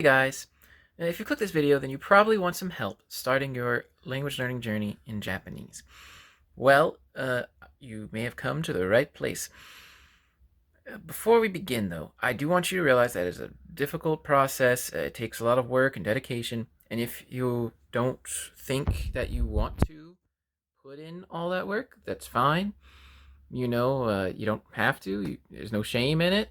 Hey guys, if you click this video, then you probably want some help starting your language learning journey in Japanese. Well, you may have come to the right place. Before we begin, though, I do want you to realize that it's a difficult process. It takes a lot of work and dedication, and if you don't think that you want to put in all that work, that's fine. You don't have to. There's no shame in it.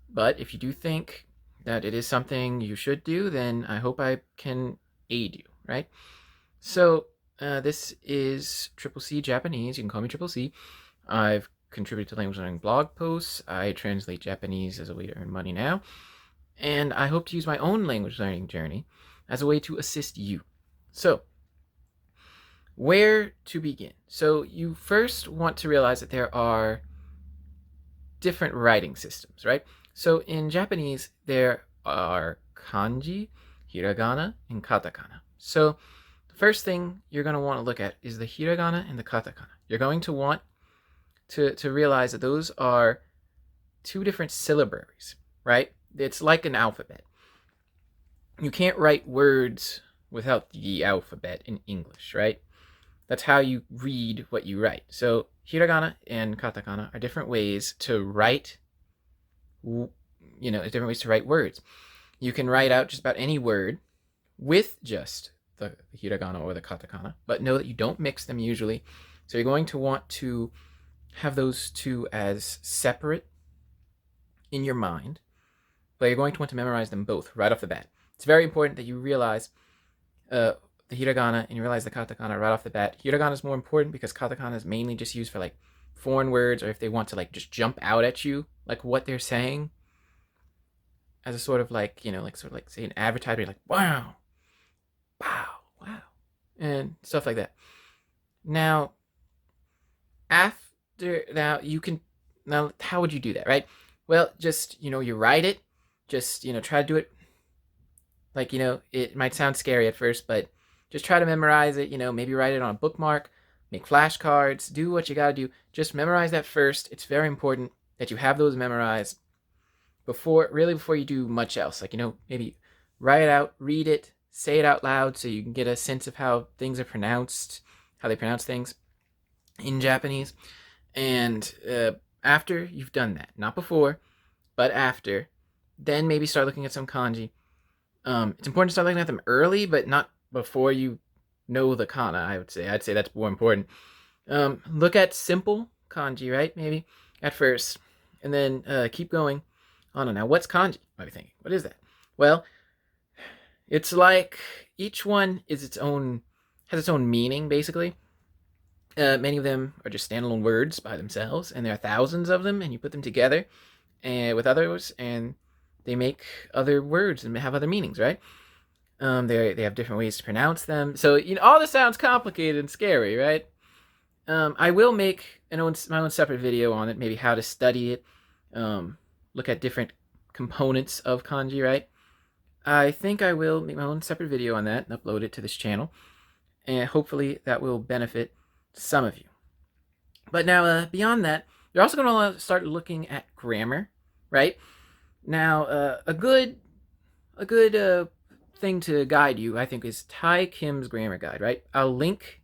But if you do think that it is something you should do, then I hope I can aid you, right? So, this is Triple C Japanese. You can call me Triple C. I've contributed to language learning blog posts. I translate Japanese as a way to earn money now. And I hope to use my own language learning journey as a way to assist you. So, where to begin? So, you first want to realize that there are different writing systems, right? So in Japanese, there are kanji, hiragana, and katakana. So the first thing you're going to want to look at is the hiragana and the katakana. You're going to want to realize that those are two different syllabaries, right? It's like an alphabet. You can't write words without the alphabet in English, right? That's how you read what you write. So hiragana and katakana are different ways to write, different ways to write words. You can write out just about any word with just the hiragana or the katakana, but know that you don't mix them usually. So you're going to want to have those two as separate in your mind, but you're going to want to memorize them both right off the bat. It's very important that you realize the hiragana and you realize the katakana right off the bat. Hiragana is more important because katakana is mainly just used for like foreign words, or if they want to like just jump out at you like what they're saying as a sort of like, say an advertiser, like wow, wow, and stuff like that. Now how would you do that, right? Well, just you write it, just try to do it like, it might sound scary at first, but just try to memorize it, maybe write it on a bookmark, make flashcards, do what you gotta do. Just memorize that first. It's very important that you have those memorized before you do much else. Like, maybe write it out, read it, say it out loud so you can get a sense of how things are pronounced, how they pronounce things in Japanese. And after you've done that, not before, but after, then maybe start looking at some kanji. It's important to start looking at them early, but not before you know the kana, I'd say that's more important. Look at simple kanji, right? Maybe at first, and then keep going on. Now, what's kanji? Might be thinking, what is that? Well, it's like each one has its own meaning, basically. Many of them are just standalone words by themselves, and there are thousands of them, and you put them together and with others, and they make other words and have other meanings, right? They have different ways to pronounce them. So all this sounds complicated and scary, right? I will make my own separate video on it, maybe how to study it, look at different components of kanji, right? I think I will make my own separate video on that and upload it to this channel, and hopefully that will benefit some of you. But now, beyond that, you're also going to want to start looking at grammar, right? Now, a good thing to guide you, I think, is Tai Kim's grammar guide, right? I'll link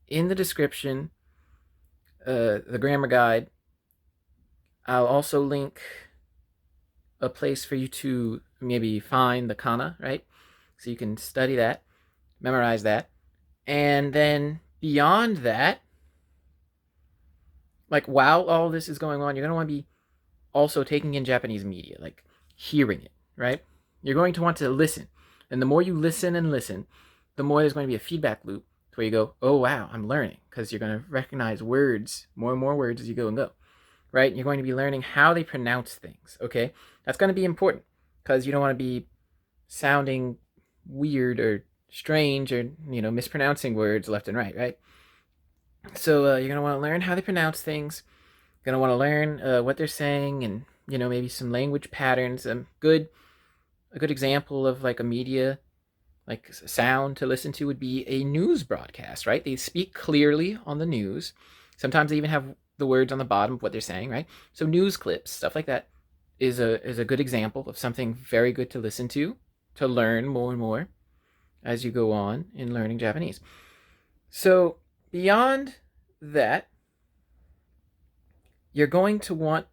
in the description the grammar guide. I'll also link a place for you to maybe find the kana, right? So you can study that, memorize that. And then beyond that, like while all this is going on, you're going to want to be also taking in Japanese media, like hearing it, right? You're going to want to listen. And the more you listen and listen, the more there's going to be a feedback loop where you go, oh, wow, I'm learning. Because you're going to recognize words, more and more words as you go and go, right? You're going to be learning how they pronounce things, okay? That's going to be important because you don't want to be sounding weird or strange or, mispronouncing words left and right? So you're going to want to learn how they pronounce things. You're going to want to learn what they're saying and, maybe some language patterns. A good example of like a media, like sound to listen to would be a news broadcast, right? They speak clearly on the news. Sometimes they even have the words on the bottom of what they're saying, right? So news clips, stuff like that is a good example of something very good to listen to to learn more and more as you go on in learning Japanese. So beyond that, you're going to want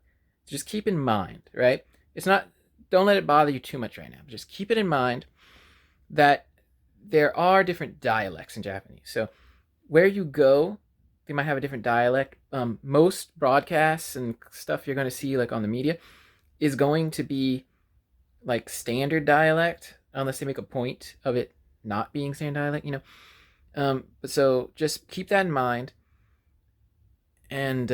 to just keep in mind, right? It's not, don't let it bother you too much right now. Just keep it in mind that there are different dialects in Japanese. So where you go, they might have a different dialect. Most broadcasts and stuff you're going to see like on the media is going to be like standard dialect, unless they make a point of it not being standard dialect, But so just keep that in mind. And,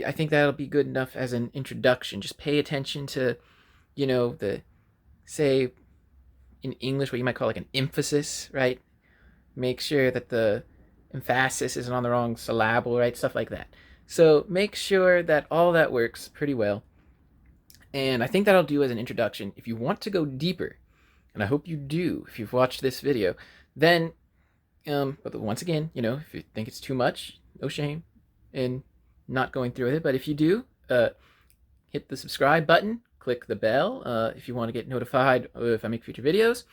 I think that'll be good enough as an introduction. Just pay attention to, say in English, what you might call like an emphasis, right? Make sure that the emphasis isn't on the wrong syllable, right? Stuff like that. So make sure that all that works pretty well. And I think that'll do as an introduction. If you want to go deeper, and I hope you do if you've watched this video, then, but once again, if you think it's too much, no shame in not going through with it. But if you do, hit the subscribe button, click the bell if you want to get notified if I make future videos,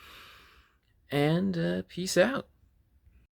and peace out.